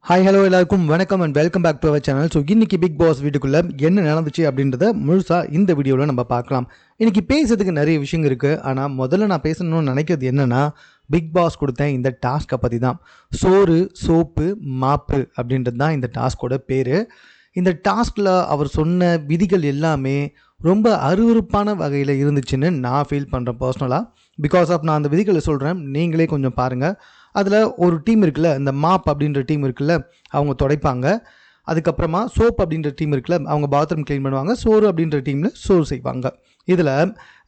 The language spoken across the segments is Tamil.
ஹாய் ஹலோ எல்லாருக்கும் வணக்கம் and welcome back to our channel. So இன்னைக்கு பிக் பாஸ் வீட்டுக்குள்ளே என்ன நடந்துச்சு அப்படின்றத முழுசாக இந்த வீடியோவில் நம்ம பார்க்கலாம். இன்னைக்கு பேசுறதுக்கு நிறைய விஷயங்கள் இருக்குது. ஆனால் முதல்ல நான் பேசணும்னு நினைக்கிறது என்னென்னா, பிக் பாஸ் கொடுத்த இந்த டாஸ்க்கை பற்றி தான். சோறு சோப்பு மாப்பு அப்படின்றது தான் இந்த டாஸ்கோட பேர். இந்த டாஸ்கில் அவர் சொன்ன விதிகள் எல்லாமே ரொம்ப அருவருப்பான வகையில் இருந்துச்சுன்னு நான் ஃபீல் பண்ணுறேன் பர்சனலாக. பிகாஸ் ஆஃப் நான் அந்த விதிகளை சொல்கிறேன், நீங்களே கொஞ்சம் பாருங்கள். அதில் ஒரு டீம் இருக்குல்ல, இந்த மாப் அப்படின்ற டீம் இருக்குல்ல, அவங்க துடைப்பாங்க. அதுக்கப்புறமா சோப் அப்படின்ற டீம் இருக்குல்ல, அவங்க பாத்ரூம் க்ளீன் பண்ணுவாங்க. சோறு அப்படின்ற டீமில் சோறு செய்வாங்க. இதில்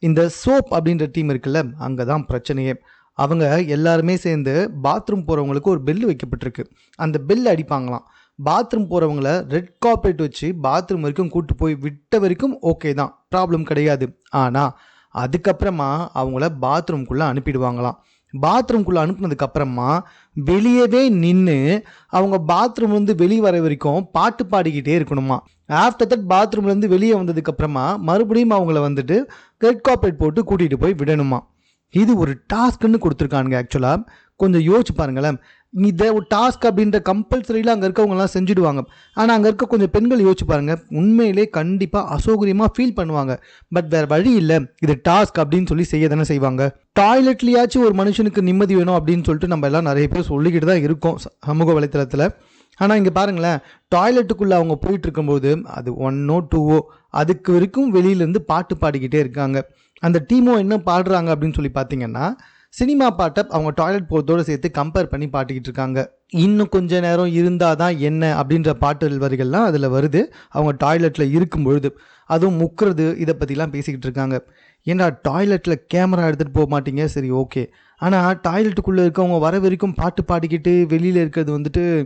இந்த சோப் அப்படின்ற டீம் இருக்குல்ல, அங்கே தான் பிரச்சனையே. அவங்க எல்லாருமே சேர்ந்து பாத்ரூம் போகிறவங்களுக்கு ஒரு பெல் வைக்கப்பட்டிருக்கு. அந்த பெல் அடிப்பாங்களாம். பாத்ரூம் போகிறவங்கள ரெட் கார்பெட் வச்சு பாத்ரூம் வரைக்கும் கூப்பிட்டு போய் விட்ட வரைக்கும் ஓகே தான், ப்ராப்ளம் கிடையாது. ஆனால் அதுக்கப்புறமா அவங்கள பாத்ரூம்குள்ளே அனுப்பிடுவாங்களாம். பாத்ரூம்குள்ளே அனுப்புனதுக்கப்புறமா வெளியவே நின்று அவங்க பாத்ரூம் வெளியே வர வரைக்கும் பாட்டு பாடிக்கிட்டே இருக்கணுமா. ஆஃப்டர் தட் பாத்ரூம்லேருந்து வெளியே வந்ததுக்கப்புறமா மறுபடியும் அவங்கள ரெட் கார்பெட் போட்டு கூட்டிகிட்டு போய் விடணுமா. இது ஒரு டாஸ்க்குன்னு கொடுத்துருக்கானுங்க. ஆக்சுவலாக கொஞ்சம் யோசிச்சு பாருங்களேன். இதை ஒரு டாஸ்க் அப்படின்ற கம்பல்சரியில் அங்கே இருக்கவங்கலாம் செஞ்சுடுவாங்க. ஆனால் அங்கே இருக்க கொஞ்சம் பெண்கள் யோசிச்சு பாருங்கள், உண்மையிலே கண்டிப்பாக அசௌகரியமாக ஃபீல் பண்ணுவாங்க. பட் வேறு வழி இல்லை, இது டாஸ்க் அப்படின்னு சொல்லி செய்ய தானே செய்வாங்க. டாய்லெட்லேயாச்சும் ஒரு மனுஷனுக்கு நிம்மதி வேணும் அப்படின்னு சொல்லிட்டு நம்ம எல்லாம் நிறைய பேர் சொல்லிக்கிட்டு தான் இருக்கோம் சமூக வலைத்தளத்தில். ஆனால் இங்கே பாருங்களேன், டாய்லெட்டுக்குள்ளே அவங்க போயிட்டு இருக்கும்போது அது 1ஓ 2ஓ அதுக்கு வரைக்கும் வெளியிலேருந்து பாட்டு பாடிக்கிட்டே இருக்காங்க. அந்த டீமோ என்ன பாடுறாங்க அப்படின்னு சொல்லி பார்த்தீங்கன்னா, சினிமா பாட்டை அவங்க டாய்லெட் போகிறதோடு சேர்த்து கம்பேர் பண்ணி பாட்டிக்கிட்டு இருக்காங்க. இன்னும் கொஞ்ச நேரம் இருந்தால் தான் என்ன அப்படின்ற பாட்டு வரிகள்லாம் அதில் வருது அவங்க டாய்லெட்டில் இருக்கும் பொழுது. அதுவும் முக்கிறது, இதை பற்றிலாம் பேசிக்கிட்டு இருக்காங்க. ஏன்னா டாய்லெட்டில் கேமரா எடுத்துகிட்டு போக மாட்டீங்க, சரி ஓகே. ஆனால் டாய்லெட்டுக்குள்ளே இருக்கவங்க வர வரைக்கும் பாட்டு பாடிக்கிட்டு வெளியில் இருக்கிறது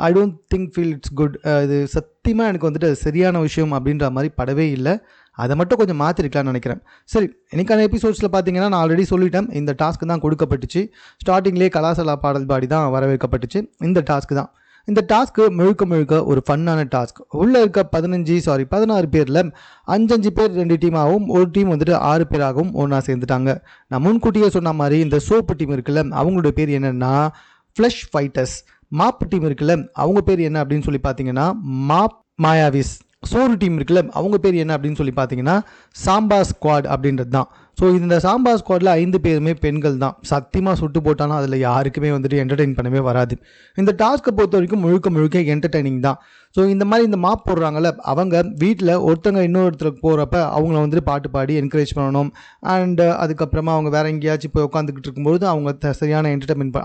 I don't think feel it's good. இது சத்தியமாக எனக்கு அது சரியான விஷயம் அப்படின்ற மாதிரி படவே இல்லை. அதை மட்டும் கொஞ்சம் மாற்றிருக்கலாம்னு நினைக்கிறேன். சரி, இன்னைக்கான எபிசோட்ஸில் பார்த்தீங்கன்னா நான் ஆல்ரெடி சொல்லிட்டேன், இந்த டாஸ்க்கு தான் கொடுக்கப்பட்டுச்சு. ஸ்டார்டிங்லேயே கலாசலா பாடல் பாடி தான் வரவேற்கப்பட்டுச்சு. இந்த டாஸ்க்கு தான். இந்த டாஸ்க்கு முழுக்க ஒரு ஃபன்னான டாஸ்க். உள்ளே இருக்க 16 பேரில் 5 பேர் 2 டீமாகவும் ஒரு டீம் 6 பேராகவும் ஒன்றா சேர்ந்துட்டாங்க. நான் முன்கூட்டியே சொன்ன மாதிரி இந்த சோப்பு டீம் இருக்குல்ல, அவங்களோட பேர் என்னென்னா ஃப்ளஷ் ஃபைட்டர்ஸ். மாப் டீம் இருக்குல்ல, அவங்க பேர் என்ன அப்படின்னு சொல்லி பார்த்தீங்கன்னா மாப் மாயாவிஸ். சோறு டீம் இருக்குல்ல, அவங்க பேர் என்ன அப்படின்னு சொல்லி பார்த்தீங்கன்னா சாம்பா ஸ்குவாட் அப்படின்றது தான். ஸோ இந்த சாம்பா ஸ்குவாடில் 5 பேருமே பெண்கள் தான். சத்தியமாக சுட்டு போட்டாலும் அதில் யாருக்குமே என்டர்டெயின் பண்ணவே வராது. இந்த டாஸ்க்கை பொறுத்த வரைக்கும் முழுக்க என்டர்டெய்னிங் தான். ஸோ இந்த மாதிரி இந்த மாப் போடுறாங்கல்ல, அவங்க வீட்டில் ஒருத்தங்க இன்னொருத்தருக்கு போகிறப்ப அவங்கள பாட்டு பாடி என்கரேஜ் பண்ணணும். அண்ட் அதுக்கப்புறமா அவங்க வேறு எங்கேயாச்சும் போய் உட்காந்துக்கிட்டு இருக்கும்போது அவங்க சரியான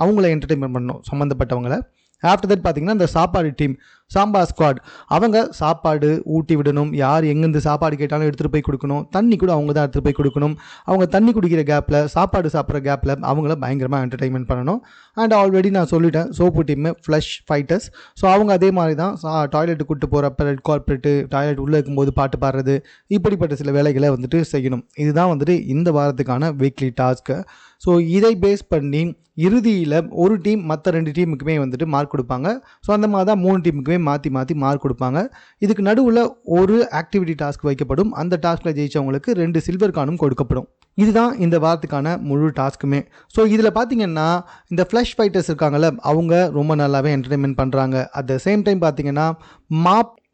அவங்கள என்டர்டெயின்மெண்ட் பண்ணணும் சம்மந்தப்பட்டவங்களை. ஆஃப்டர் தட் பார்த்தீங்கன்னா இந்த சாப்பாடு டீம் சாம்பா ஸ்குவாட், அவங்க சாப்பாடு ஊட்டி விடணும். யார் எங்கேருந்து சாப்பாடு கேட்டாலும் எடுத்துகிட்டு போய் கொடுக்கணும். தண்ணி கூட அவங்க தான் எடுத்துகிட்டு போய் கொடுக்கணும். அவங்க தண்ணி குடிக்கிற கேப்பில், சாப்பாடு சாப்பிட்ற கேப்பில் அவங்கள பயங்கரமாக என்டர்டெயின்மெண்ட் பண்ணணும். அண்ட் ஆல்ரெடி நான் சொல்லிட்டேன், soap team flush fighters. So அவங்க அதே மாதிரி தான் டாய்லெட்டு கூப்பிட்டு போகிறப்ப ரெட் கார்பெட்டு, டாய்லெட் உள்ளே இருக்கும்போது பாட்டு பாடுறது, இப்படிப்பட்ட சில வேலைகளை செய்யணும். இதுதான் இந்த வாரத்துக்கான வீக்லி டாஸ்க்கு. ஸோ இதை பேஸ் பண்ணி இறுதியில் ஒரு டீம் மற்ற 2 டீமுக்குமே மார்க் கொடுப்பாங்க. ஸோ அந்த மாதிரி தான் 3 டீமுக்குமே மாற்றி மார்க் கொடுப்பாங்க. இதுக்கு நடுவில் ஒரு ஆக்டிவிட்டி டாஸ்க் வைக்கப்படும். அந்த டாஸ்கில் ஜெயிச்சவங்களுக்கு 2 சில்வர் கார்டும் கொடுக்கப்படும். இதுதான் இந்த வாரத்துக்கான முழு டாஸ்க்குமே. ஸோ இதில் பார்த்தீங்கன்னா இந்த ஃப்ளஷ் ஃபைட்டர்ஸ் இருக்காங்கல்ல, அவங்க ரொம்ப நல்லாவே என்டர்டெயின்மெண்ட் பண்ணுறாங்க. அட் த சேம் டைம் பார்த்தீங்கன்னா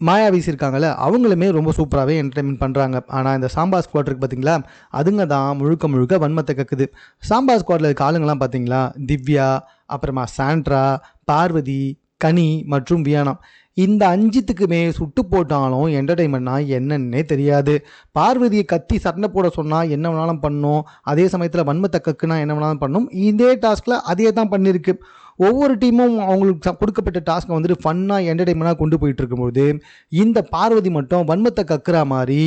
மாயாவிஸ் இருக்காங்கல்ல, அவங்களுமே ரொம்ப சூப்பராகவே என்டர்டெயின்மெண்ட் பண்ணுறாங்க. ஆனால் இந்த சாம்பா ஸ்குவாட் இருக்குது பார்த்தீங்களா, அதுங்க தான் முழுக்க வன்மத்தை கக்குது. சாம்பா ஸ்குவாடில் இருக்க ஆளுங்கள்லாம் பார்த்தீங்களா, திவ்யா, அப்புறமா சாண்ட்ரா, பார்வதி, கனி மற்றும் வியானா. இந்த 5த்துக்குமே சுட்டு போட்டாலும் என்டர்டெயின்மெண்ட்னா என்னன்னே தெரியாது. பார்வதியை கத்தி சண்டை போட சொன்னால் என்ன வேணாலும் பண்ணும். அதே சமயத்தில் வன்மத்தை கக்குனா என்ன வேணாலும் பண்ணும். இதே டாஸ்கில் அதே தான் பண்ணியிருக்கு. ஒவ்வொரு டீமும் அவங்களுக்கு கொடுக்கப்பட்ட டாஸ்க்கை ஃபன்னாக என்டர்டெயின்மெண்ட்டாக கொண்டு போயிட்டு இருக்கும்போது இந்த பார்வதி மட்டும் வன்மத்தை கக்குற மாதிரி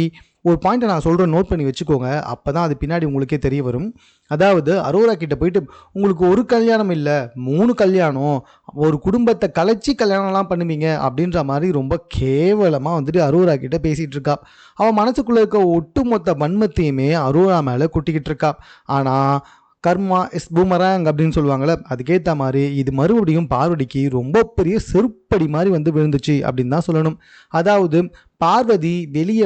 ஒரு பாயிண்ட்டை நான் சொல்கிறேன், நோட் பண்ணி வச்சுக்கோங்க. அப்போ தான் அது பின்னாடி உங்களுக்கே தெரிய வரும். அதாவது அரோரா கிட்ட போயிட்டு உங்களுக்கு ஒரு கல்யாணம் இல்லை 3 கல்யாணம், ஒரு குடும்பத்தை கலைச்சி கல்யாணம்லாம் பண்ணுவீங்க அப்படின்ற மாதிரி ரொம்ப கேவலமாக அரோரா கிட்ட பேசிகிட்டு இருக்கா. அவன் மனசுக்குள்ளே இருக்க ஒட்டுமொத்த வன்மத்தையுமே அரோரா மேலே கொட்டிக்கிட்டு இருக்கா. ஆனால் கர்மா இஸ் பூமராங் அப்படின்னு சொல்லுவாங்கள்ல, அதுக்கேற்ற மாதிரி இது மறுபடியும் பார்வதிக்கு ரொம்ப பெரிய செருப்படி மாதிரி விழுந்துச்சு அப்படின்னு தான் சொல்லணும். அதாவது பார்வதி வெளியே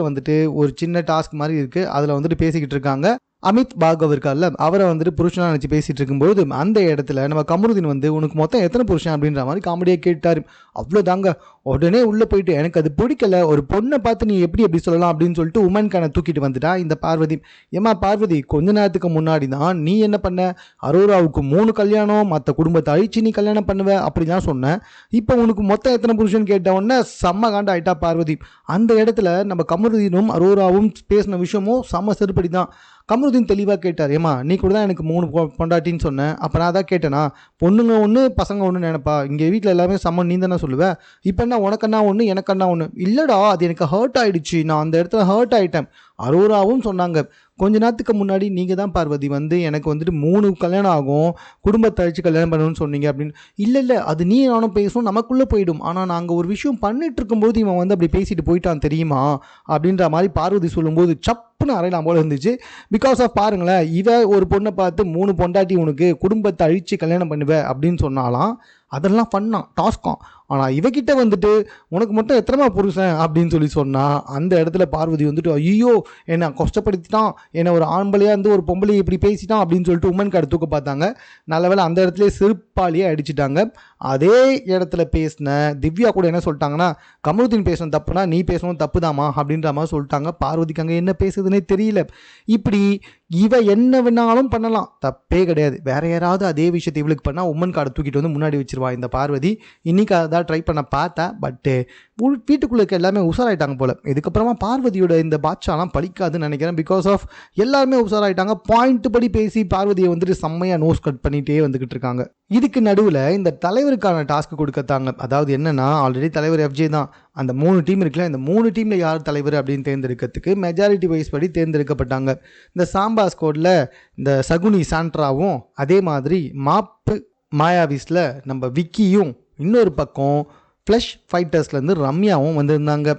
ஒரு சின்ன டாஸ்க் மாதிரி இருக்குது, அதில் பேசிக்கிட்டு இருக்காங்க. அமித் பார்கவ் இருக்கார்ல, அவரை வந்துட்டு புருஷனா நினச்சி பேசிகிட்டு இருக்கும்போது அந்த இடத்துல நம்ம கமருதீன் வந்து உனக்கு மொத்தம் எத்தனை புருஷன் அப்படின்ற மாதிரி காமெடியாக கேட்டார். அவ்வளோதாங்க. உடனே உள்ளே போயிட்டு எனக்கு அது பிடிக்கல, ஒரு பொண்ணை பார்த்து நீ எப்படி சொல்லலாம் அப்படின்னு சொல்லிட்டு உமன்கான தூக்கிட்டு வந்துட்டா இந்த பார்வதி. ஏமா பார்வதி, கொஞ்ச நேரத்துக்கு முன்னாடி தான் நீ என்ன பண்ண, அரோராவுக்கு 3 கல்யாணம், மற்ற குடும்பத்தை அழிச்சு நீ கல்யாணம் பண்ணுவ அப்படிலாம் சொன்ன. இப்போ உனக்கு மொத்தம் எத்தனை புருஷன் கேட்ட உடனே செம்ம காண்ட ஆயிட்டா பார்வதி. அந்த இடத்துல நம்ம கமருதீனும் அரோராவும் பேசின விஷயமும் செம்ம செருப்படி தான். கமருதீன் தெளிவாக கேட்டார், ஏமா நீ கூட தான் எனக்கு 3 பொண்டாட்டின்னு சொன்னேன், அப்போ நான் தான் கேட்டேனா, பொண்ணுங்க ஒன்று பசங்க ஒன்று நினைப்பா, இங்கே வீட்டில் எல்லாமே சம்மன் நீ தானே சொல்லுவேன், இப்போ என்ன உனக்கண்ணா ஒன்று எனக்கண்ணா ஒன்று இல்லைடா, அது எனக்கு ஹர்ட் ஆகிடுச்சு, நான் அந்த இடத்துல ஹர்ட் ஆகிட்டேன். அரோராவும் சொன்னாங்க, கொஞ்ச நேரத்துக்கு முன்னாடி நீங்கள் தான் பார்வதி வந்து எனக்கு வந்துட்டு 3 கல்யாணம் ஆகும், குடும்பத்தை அழிச்சு கல்யாணம் பண்ணணும்னு சொன்னீங்க அப்படின்னு. இல்லை அது நீ நானும் பேசணும், நமக்குள்ளே போயிடும், ஆனால் நாங்கள் ஒரு விஷயம் பண்ணிட்டு இருக்கும்போது இவன் வந்து அப்படி பேசிட்டு போயிட்டான் தெரியுமா அப்படின்ற மாதிரி பார்வதி சொல்லும்போது சப்புன்னு அறையலாம் போல இருந்துச்சு. பிகாஸ் ஆஃப் பாருங்களேன், ஒரு பொண்ணை பார்த்து 3 பொண்டாட்டி உனக்கு குடும்பத்தை அழிச்சு கல்யாணம் பண்ணுவேன் அப்படின்னு சொன்னாலாம், அதெல்லாம் பண்ணான் டாஸ்கான். ஆனால் இவகிட்ட வந்துட்டு உனக்கு மட்டும் எத்தனைமா புருஷன் அப்படின்னு சொல்லி சொன்னால் அந்த இடத்துல பார்வதி வந்துட்டு ஐயோ என்னை கஷ்டப்படுத்திட்டான், என்னை ஒரு ஆம்பளையாக இருந்து ஒரு பொம்பளையை இப்படி பேசிட்டான் அப்படின்னு சொல்லிட்டு உமன் கார்டு தூக்க பார்த்தாங்க. நல்லவேளை அந்த இடத்துல செருப்பாலேயே அடிச்சிட்டாங்க. அதே இடத்துல பேசின திவ்யா கூட என்ன சொல்லிட்டாங்கன்னா, கமருதீன் பேசணும் தப்புனா நீ பேசணும் தப்பு தாமா அப்படின்ற மாதிரி சொல்லிட்டாங்க. பார்வதிக்கு அங்கே என்ன பேசுதுன்னே தெரியல. இப்படி இவ என்ன வேணாலும் பண்ணலாம், தப்பே கிடையாது. வேற யாராவது அதே விஷயத்தை இவளுக்கு பண்ணால் உமன் கார்டு தூக்கிட்டு வந்து முன்னாடி வச்சிருவா இந்த பார்வதி. இன்னைக்கு அதான் ட்ரை பண்ண பார்த்தேன், பட்டு வீட்டுக்குள்ளே எல்லாமே உஷாராயிட்டாங்க போல. இதுக்கப்புறமா பார்வதியோட இந்த பாட்சாலாம் பழிக்காதுன்னு நினைக்கிறேன். பிகாஸ் ஆஃப் எல்லாருமே உஷாராயிட்டாங்க. பாயிண்ட் படி பேசி பார்வதியை வந்துட்டு செம்மையாக நோஸ் கட் பண்ணிகிட்டே வந்துக்கிட்டு இருக்காங்க. இதுக்கு நடுவில் இந்த தலைவருக்கான டாஸ்க் கொடுக்கத்தாங்க. அதாவது என்னன்னா, ஆல்ரெடி தலைவர் FJ தான். அந்த 3 டீம் இருக்குல்ல, இந்த 3 டீமில் யார் தலைவர் அப்படின்னு தேர்ந்தெடுக்கிறதுக்கு மெஜாரிட்டி வைஸ் படி தேர்ந்தெடுக்கப்பட்டாங்க. இந்த சாம்பா ஸ்குவாடில் இந்த சகுனி சாண்ட்ராவும், அதே மாதிரி மாப்பு மாயாவிஸில் நம்ம விக்கியும், இன்னொரு பக்கம் ஃப்ளஷ் ஃபைட்டர்ஸ்லேருந்து ரம்யாவும் வந்திருந்தாங்க.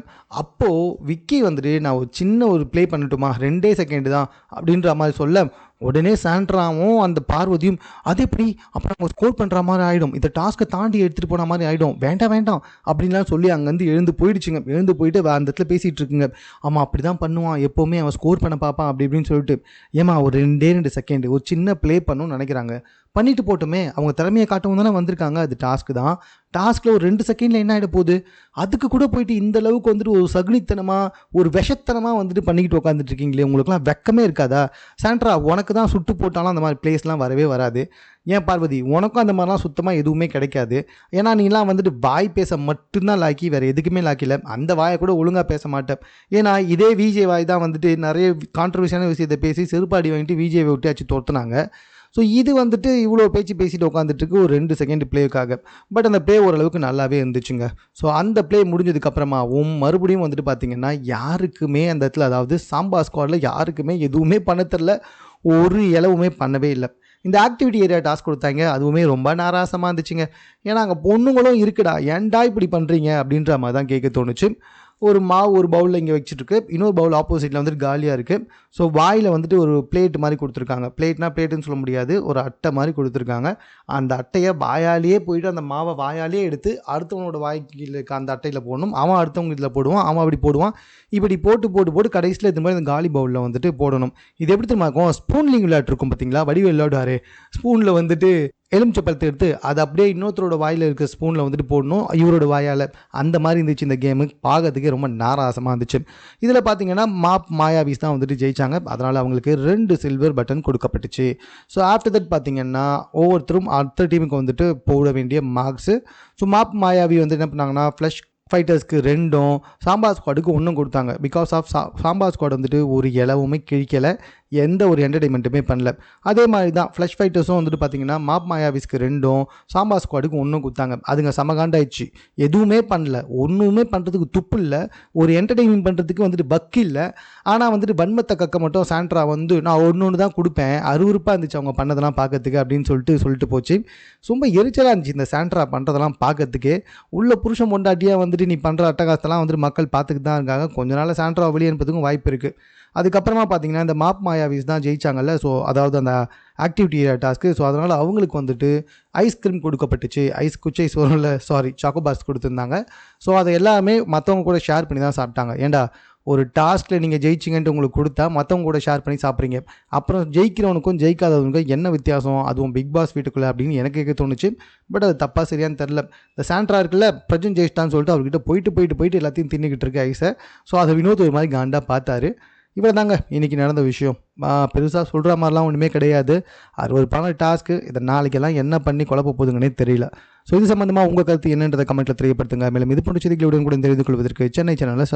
அப்போது விக்கி வந்துட்டு நான் ஒரு சின்ன ப்ளே பண்ணட்டுமா, 2 செகண்டு தான் அப்படின்ற மாதிரி சொல்ல, உடனே சாண்ட்ராவும் அந்த பார்வதியும் அது எப்படி அப்புறம் அவங்க ஸ்கோர் பண்ணுற மாதிரி ஆகிடும், இந்த டாஸ்க்கை தாண்டி எடுத்துகிட்டு போன மாதிரி ஆகிடும், வேண்டாம் அப்படின்லாம் சொல்லி அங்கேருந்து எழுந்து போயிடுச்சுங்க. எழுந்து போயிட்டு அந்த இடத்துல பேசிகிட்டு இருக்குங்க. ஆமாம் அப்படி தான் பண்ணுவான், எப்போவுமே அவன் ஸ்கோர் பண்ண பார்ப்பான் அப்படி இப்படின்னு சொல்லிட்டு. ஏமா ஒரு 2 செகண்டு ஒரு சின்ன ப்ளே பண்ணணும்னு நினைக்கிறாங்க, பண்ணிட்டு போட்டுமே, அவங்க திறமையை காட்டவும் தானே வந்திருக்காங்க. அது டாஸ்க்கு தான். டாஸ்கில் ஒரு 2 செகண்டில் என்ன ஆகிட போகுது, அதுக்கு கூட போயிட்டு இந்த அளவுக்கு வந்துட்டு ஒரு சகுனித்தனமாக ஒரு விஷத்தனமாக வந்துட்டு பண்ணிக்கிட்டு உட்காந்துட்டு இருக்கீங்களே, உங்களுக்குலாம் வெக்கமே இருக்காதா? சாண்ட்ரா உனக்கு தான் சுட்டு போட்டாலும் அந்த மாதிரி பிளேஸ்லாம் வரவே வராது. ஏன் பார்வதி உனக்கும் அந்த மாதிரிலாம் சுத்தமாக எதுவுமே கிடைக்காது. ஏன்னா நீலாம் வந்துட்டு வாய் பேச மட்டும்தான் லாக்கி, வேறு எதுக்குமே லாக்கிஇல்லை. அந்த வாயை கூட ஒழுங்காக பேச மாட்டேன். ஏன்னா இதே விஜய் வாய் தான் வந்துட்டு நிறைய கான்ட்ரவர்ஷியான விஷயத்தை பேசி செருப்பாடி வாங்கிட்டு விஜயை விட்டாச்சு தோற்றுனாங்க. ஸோ இது வந்துட்டு இவ்வளோ பேசிட்டு உட்காந்துட்டுருக்கு ஒரு 2 செகண்ட் ப்ளேவுக்காக. பட் அந்த ப்ளே ஓரளவுக்கு நல்லாவே இருந்துச்சுங்க. ஸோ அந்த ப்ளே முடிஞ்சதுக்கப்புறமாவும் மறுபடியும் வந்துட்டு பார்த்திங்கன்னா யாருக்குமே அந்த இடத்துல, அதாவது சாம்பா ஸ்குவாடில் யாருக்குமே எதுவுமே பண்ண தெரில, ஒரு இலவுமே பண்ணவே இல்லை. இந்த ஆக்டிவிட்டி ஏரியா டாஸ்க் கொடுத்தாங்க, அதுவுமே ரொம்ப நாராசமாக இருந்துச்சுங்க. ஏன்னா அங்கே பொண்ணுங்களும் இருக்குடா, ஏன்டா இப்படி பண்ணுறீங்க அப்படின்ற மாதிரி தான் கேட்க தோணுச்சு. ஒரு பவுலில் இங்கே வச்சுட்டுருக்கு, இன்னொரு பவுல் ஆப்போசிட்டில் வந்துட்டு காலியாக இருக்குது. ஸோ வாயில் வந்துட்டு ஒரு பிளேட் மாதிரி கொடுத்துருக்காங்க. பிளேட்டுன்னு சொல்ல முடியாது, ஒரு அட்டை மாதிரி கொடுத்துருக்காங்க. அந்த அட்டையை வாயாலேயே போயிட்டு அந்த மாவை வாயாலேயே எடுத்து அடுத்தவனோட வாய்க்கு இருக்க அந்த அட்டையில் போடணும். அவன் அடுத்தவங்க இதில் போடுவான், அவன் அப்படி போடுவான். இப்படி போட்டு கடைசியில் இது மாதிரி இந்த காலி பவுலில் வந்துட்டு போடணும். இது எப்படி தெரியுமா இருக்கும், ஸ்பூன்லிங் விளையாட்டு இருக்கும் பார்த்தீங்களா, வடிவேல் விளையாடுவார். ஸ்பூனில் வந்துட்டு எலுமிச்சை பழத்தை எடுத்து அதை அப்படியே இன்னொருத்தரோட வாயில் இருக்க ஸ்பூனில் வந்துட்டு போடணும், இவரோட வாயால். அந்த மாதிரி இருந்துச்சு இந்த கேமு. பார்க்கறதுக்கே ரொம்ப நாராசமாக இருந்துச்சு. இதில் பார்த்தீங்கன்னா மாயாவிஸ் தான் வந்துட்டு ஜெயிச்சாங்க. அதனால் அவங்களுக்கு 2 சில்வர் பட்டன் கொடுக்கப்பட்டுச்சு. ஸோ ஆஃப்டர் தட் பார்த்தீங்கன்னா ஒவ்வொருத்தரும் அடுத்த டீமுக்கு வந்துட்டு போட வேண்டிய மார்க்ஸு. ஸோ மாயாவி வந்து என்ன பண்ணாங்கன்னா ஃப்ளஷ் ஃபைட்டர்ஸ்க்கு 2ம் சாம்பா ஸ்குவாடுக்கு 1 கொடுத்தாங்க. பிகாஸ் ஆஃப் சாம்பா ஸ்குவாட் வந்துட்டு ஒரு இலவுமே கிழிக்கலை, எந்த ஒரு என்டர்டைன்மெண்ட்டுமே பண்ணல. அதே மாதிரி தான் ஃப்ளஷ் ஃபைட்டர்ஸும் வந்துட்டு பார்த்தீங்கன்னா மாயாவிஸ்க்கு 2ம் சாம்பா ஸ்குவாடுக்கு 1 கொடுத்தாங்க. அதுங்க சமகாண்டாயிடுச்சு, எதுவுமே பண்ணல, ஒன்றுமே பண்ணுறதுக்கு துப்பு இல்லை, ஒரு என்டர்டைன்மெண்ட் பண்ணுறதுக்கு வந்துட்டு பக்கு இல்லை. ஆனால் வந்துட்டு வன்மத்தை கக்க மட்டும் சாண்ட்ரா வந்து நான் ஒன்று தான் கொடுப்பேன், அருவருப்பாக இருந்துச்சு அவங்க பண்ணதெல்லாம் பார்க்கறதுக்கு அப்படின்னு சொல்லிட்டு போச்சு. ரொம்ப எரிச்சலாக இருந்துச்சு இந்த சாண்ட்ரா பண்ணுறதெல்லாம் பார்க்கறதுக்கே. உள்ள புருஷன் பொண்டாட்டியாக வந்துட்டு நீ பண்ணுற அட்டகாசத்தெல்லாம் வந்துட்டு மக்கள் பார்த்துக்கிட்டு தான் இருக்காங்க. கொஞ்ச நாள் சாண்ட்ரா வெளியே அனுப்புறதுக்கும் வாய்ப்பு இருக்குது. அதுக்கப்புறமா பார்த்தீங்கன்னா இந்த மாயாவிஸ் தான் ஜெயிச்சாங்கல்ல. ஸோ அதாவது அந்த ஆக்டிவிட்டி ஏரியா டாஸ்க்கு. ஸோ அதனால் அவங்களுக்கு வந்துட்டு ஐஸ்கிரீம் கொடுக்கப்பட்டுச்சு. குச்சைஸ் வரும்ல, சாக்கோபார்ஸ் கொடுத்துருந்தாங்க. ஸோ அதை எல்லாமே மற்றவங்க கூட ஷேர் பண்ணி தான் சாப்பிட்டாங்க. ஏண்டா ஒரு டாஸ்கில் நீங்கள் ஜெயிச்சிங்கன்ட்டு உங்களுக்கு கொடுத்தா மற்றவங்க கூட ஷேர் பண்ணி சாப்பிட்றீங்க. அப்புறம் ஜெயிக்கிறவனுக்கும் ஜெயிக்காதவனுக்கும் என்ன வித்தியாசம், அதுவும் பிக் பாஸ் வீட்டுக்குள்ளே அப்படின்னு எனக்கு கேட்க தோணுச்சு. பட் அது தப்பாக சரியான்னு தெரில. இந்த சாண்ட்ரா இருக்குல்ல, பிரஜன் ஜெயிச்சிட்டான்னு சொல்லிட்டு அவர்கிட்ட போயிட்டு எல்லாத்தையும் தின்னுக்கிட்டு இருக்கு ஐஸை. ஸோ அதை வினோத் ஒரு மாதிரி காண்டாக பார்த்தாரு. இவ்வளோ தாங்க இன்றைக்கி நடந்த விஷயம். பெருசாக சொல்கிற மாதிரிலாம் ஒன்றுமே கிடையாது. 60 பணம் டாஸ்க்கு. இதை நாளைக்கெல்லாம் என்ன பண்ணி குழப்ப போகுதுங்கன்னே தெரியல. ஸோ இது சம்மந்தமாக உங்கள் கருத்து என்னன்றதை கமெண்ட்டில் தெரியப்படுத்துங்க. மேலும் இது போன்ற செய்திகளுடன் கூட தெரிந்து கொள்வதற்கு சென்னை சேனலை